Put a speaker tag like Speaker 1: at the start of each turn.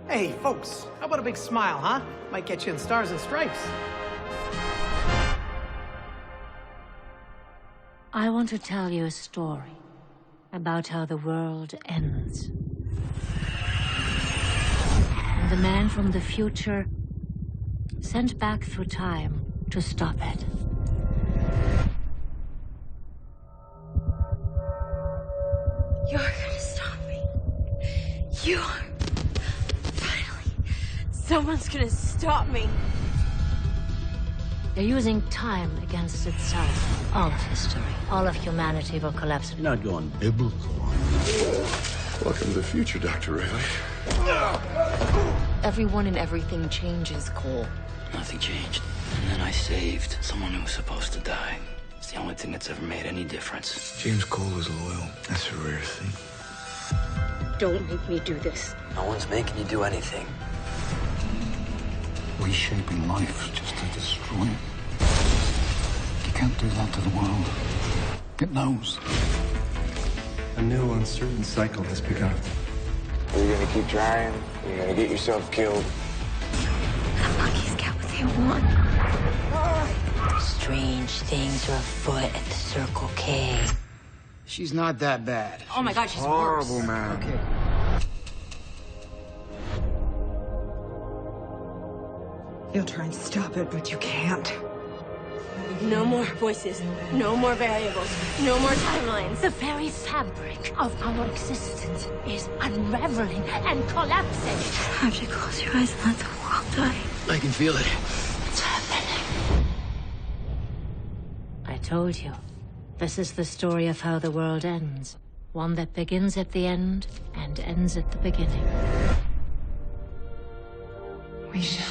Speaker 1: Hey, folks, how about a big smile, huh? Might get you in Stars and Stripes.
Speaker 2: I want to tell you a story about how the world ends. And the man from the future sent back through time to stop it.
Speaker 3: You're gonna stop me. You are. Finally. Someone's gonna stop me.
Speaker 2: They're using time against itself. All of history, all of humanity will collapse.
Speaker 4: You're not going biblical.
Speaker 5: Welcome to the future, Dr. Riley.
Speaker 3: Everyone and everything changes, Cole.
Speaker 6: Nothing changed. And then I saved someone who was supposed to die. It's the only thing that's ever made any difference.
Speaker 5: James Cole is loyal. That's a rare thing.
Speaker 3: Don't make me do this.
Speaker 6: No one's making you do anything.
Speaker 4: Reshaping life just to destroy it. You can't do that to the world. It knows.
Speaker 5: A new uncertain cycle has begun.
Speaker 7: Are you gonna keep trying? Are you gonna get yourself killed?
Speaker 3: The monkeys get what they want.
Speaker 2: Strange things are afoot at the Circle K.
Speaker 8: She's not that bad.
Speaker 3: Oh my God, she's
Speaker 7: Horrible,
Speaker 3: worse.
Speaker 7: man.
Speaker 8: Okay.
Speaker 9: You'll try and stop it, but you can't.
Speaker 3: No more voices. No more variables. No more timelines.
Speaker 2: The very fabric of our existence is unraveling and collapsing.
Speaker 3: You have to close your eyes and let the world die.
Speaker 6: I can feel it.
Speaker 2: It's happening. I told you. This is the story of how the world ends. One that begins at the end and ends at the beginning.
Speaker 9: We shall